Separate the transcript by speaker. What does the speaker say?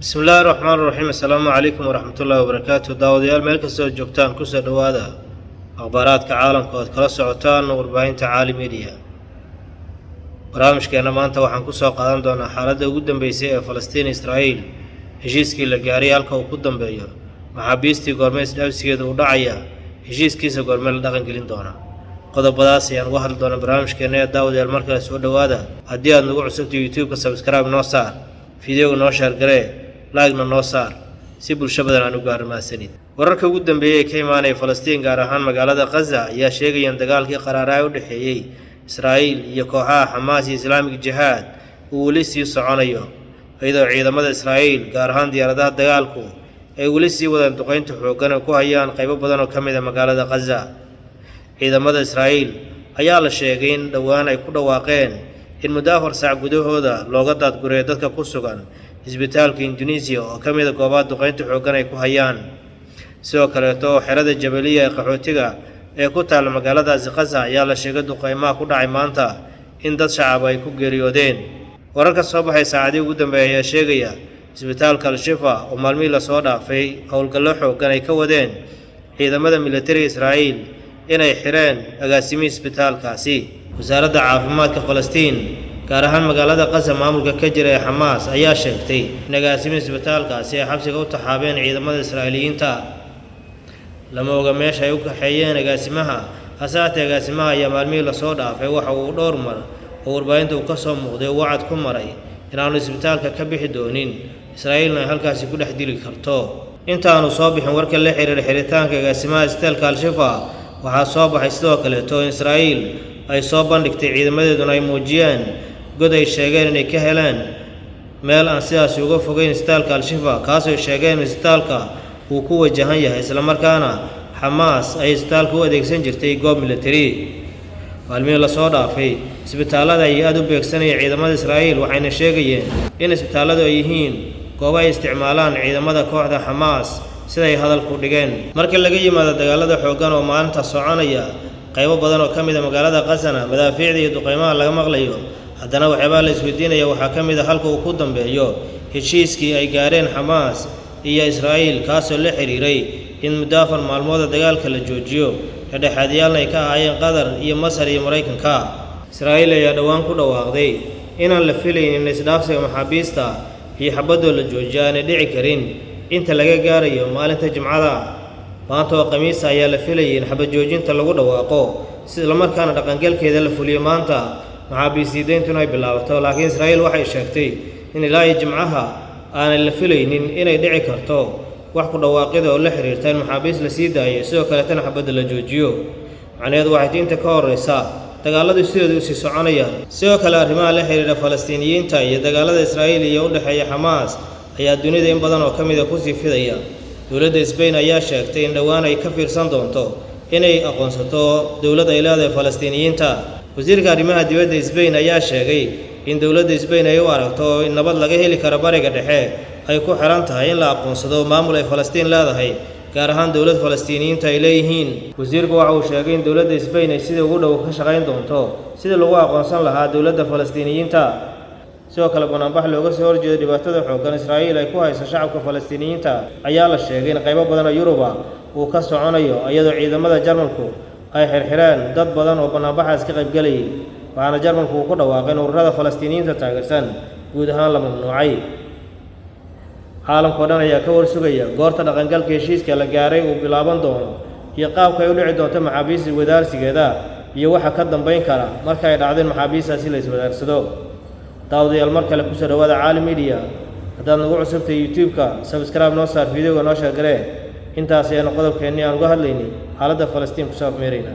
Speaker 1: بسم الله الرحمن الرحيم. السلام عليكم ورحمة الله وبركاته. داوديال مeel kasta joogtaan ku soo dhawaada akhbaaraadka caalamka oo kala socotaan warbaahinta Cali Media. barnaamijkeena maanta waxaan ku soo qaadan doonaa xaaladda ugu dambeysay ee Falastiin Israa'iil, heshiiskii la gaaray halka uu ku dambeeyo, maxaabiistii goormeys dhaafsigeeda u dhacaya, heshiiskiisa goormee la dhaqan gelin doona. qodobadaas ayaan uga hadli doonaa barnaamijkeena ee Daawadayaal markale soo dhawaada. haddii aad nagu cusubtahay YouTube-ka subscribe noo saar, fiidiyoga noo share garee, like-na noo saar si bulsho badan aan u gaarmaansanid. wararka ugu dambeeyay ka imaanaya Falastiin gaar ahaan magaalada Gaza ayaa sheegaya in dagaalkii qaraaraha u dhaxeeyay Israa'iil iyo kooxaha Xamaas iyo Islaamic Jihad uu weli sii soconayo, iyadoo ciidamada Israa'iil gaar ahaan diyaaradaha dagaalku ay weli sii wadaan duqeynta xooggan oo ku hayaan qaybo badan oo ka mid ah magaalada Gaza. ciidamada Israa'iil ayaa la sheegay in dhawaan ay ku dhawaaqeen in muddo 4 saac gudahooda looga daadgureeyo dadka ku sugan isbitaalka Indonesia oo ka mid ah goobaha duqeynta xooggan ay ku hayaan. sidoo kale xerada Jabaliya ee qaxootiga ee ku taal magaalada Gaza ayaa la sheegay duqeymaha ku dhacay maanta in dad shacab ay ku geeriyoodeen. wararka soo baxay saacadii ugu dambeeyay ayaa sheegaya isbitaalka Al-Shifa oo maalmihii la soo dhaafay howlgallo xooggan ay ka wadeen ciidamada militariga Israa'iil inay xireen agaasimihii isbitaalkaasi. wasaaradda caafimaadka Falastiin gaar ahaan magaalada Gaza maamulka ka jira ee Xamaas ayaa sheegtay in agaasimihii isbitaalkaasi ay xabsiga u taxaabeen ciidamada Israa'iiliyiinta. lama oga meesha ay u kaxeeyeen agaasimaha, hase haatee agaasimaha ayaa maalmihii la soo dhaafay waxa uu dhowr mar oo warbaahinta uu ka soo muuqday wacad ku maray inaanu isbitaalka ka bixi doonin, Israa'iilna ay halkaasi ku dhex dili karto. intaanu soo bixin warka la xiriira xiritaanka agaasimaha isbitaalka Al-Shifa, waxaa soo baxay sidoo kaleeto in Israa'iil ay soo bandhigtay ciidamadeeduna ay muujiyeen god ay sheegeen inay ka heleen meel aan sidaas uga fogeyn isbitaalka Al-Shifa, kaasoo sheegeen in isbitaalka uu ku wajahan yahay isla markaana Xamaas ay isbitaalka u adeegsan jirtay goob militari. maalmihii la soo dhaafay isbitaalada ay aad u beegsanayeen ciidamada Israa'iil, waxayna sheegayeen in isbitaaladu ay yihiin goobo ay isticmaalaan ciidamada kooxda Xamaas siday hadalku dhigeen. marka laga yimaado dagaalada xooggan oo maalinta soconaya qaybo badan oo ka mid ah magaalada Gazana madaafiicda iyo duqeymaha laga maqlayo, haddana waxyaabaa la isweydiinaya waxaa ka mid ah halka uu ku dambeeyo heshiiskii ay gaareen Xamaas iyo Israa'iil, kaasoo la xiriiray in muddo 4 maalmood dagaalka la joojiyo, dhexdhexaadiyaalna ay ka ahaayeen Qatar iyo Masar iyo Mareykanka. Israa'iil ayaa dhawaan ku dhawaaqday inaan la filaynin isdhaafsiga maxaabiista iyo xabadoo la joojiyo aanay dhici karin inta laga gaarayo maalinta Jimcada. maanta oo Khamiis ayaa la filayay in xabad joojinta lagu dhawaaqo isla markaana dhaqangalkeeda la fuliyo maanta maxaabiisiintuna ay bilaabato, laakiin Israa'iil waxay sheegtay in ilaa Jimcaha aanay la filaynin inay dhici karto wax ku dhawaaqida oo la xiriirta in maxaabiis la sii daayo sidoo kale tan xabadda la joojiyo. macnaheedu waxay inta ka horeysa dagaaladu sidooda u sii soconayaan. sidoo kale arrimaha la xiriira Falastiiniyiinta iyo dagaalada Israa'iil iyo u dhaxeeya Xamaas ayaa dunida in badan oo ka mid ah ku sii fidaya. dowladda Spain ayaa sheegtay in dhawaan ay ka fiirsan doonto inay aqoonsato dowladda ay leedahay Falastiiniyiinta. wasiirka arrimaha dibadda Spain ayaa sheegay in dowladda Spain ay u aragto in nabad laga heli karo bariga dhexe ay ku xiran tahay in la aqoonsado maamul ay Falastiin leedahay, gaar ahaan dowlad Falastiiniyiinta ay leeyihiin. wasiirku waxa uu sheegay in dowladda Spain ay sida ugu dhow ka shaqayn doonto sida lagu aqoonsan lahaa dowladda Falastiiniyiinta. sidoo kale banaanbax looga soo horjeedo dhibaatada xooggan Israa'iil ay ku hayso shacabka Falastiiniyiinta ayaa la sheegay in qaybo badan oo Yurub uu ka soconayo, iyadoo ciidamada Jarmalku ay xirxireen dad badan oo banaanbaxaas ka qayb galayay, waxaana Jarmalku ku dhawaaqay in ururada Falastiiniyiinta taageersan guud ahaan la mamnuucay. caalamka oo dhan ayaa ka warsugaya goorta dhaqangalka heshiiska la gaaray uu bilaaban doono iyo qaabka ay u dhici doonto maxaabiista wadaarsigeeda iyo waxa ka dambeyn kara marka ay dhacdeen maxaabiistaasi la iswadaarsado. daawadayaal mar kale ku soo dhawaada Cali Media. haddaad nagu cusubtahay YouTube-ka subscribe noo saar, fiidiyoga noo share garee. intaas ayaan qodobkeennii aan uga hadlaynay xaaladda Falastiin ku saaf meerayna.